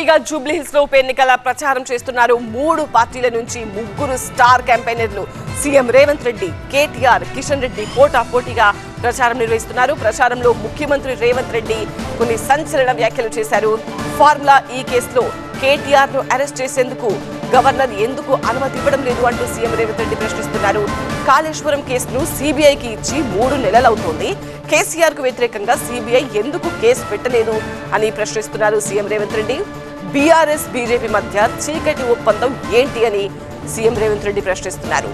హడావిడిగా Jubilee hills లో ఉప ఎన్నికల ప్రచారం చేస్తున్నారు. 3 పార్టీల నుంచి 3 స్టార్ క్యాంపెయినర్లు సీఎం రేవంత్ రెడ్డి, కేటీఆర్, కిషన్ రెడ్డి పోటాపోటీగా ప్రచారం నిర్వహిస్తున్నారు. ప్రచారంలో ముఖ్యమంత్రి రేవంత్ రెడ్డి కొన్ని సంచలన వ్యాఖ్యలు చేశారు. ఫార్ములా ఈ కేసులో కేటీఆర్ ను అరెస్ట్ చేసేందుకు గవర్నర్ ఎందుకు అనుమతి ఇవ్వడం లేదు అంటూ సీఎం రేవంత్ రెడ్డి ప్రశ్నిస్తున్నారు. కాళేశ్వరం కేసును సిబిఐకి ఇచ్చి 3 నెలలవుతోంది. కేసీఆర్ కు వ్యతిరేకంగా సిబిఐ ఎందుకు కేసు పెట్టలేదు అని ప్రశ్నిస్తున్నారు CM Revanth Reddy. BRS BJP మధ్య చీకటి ఒప్పందం ఏంటి అని సీఎం రేవంత్ రెడ్డి ప్రశ్నిస్తున్నారు.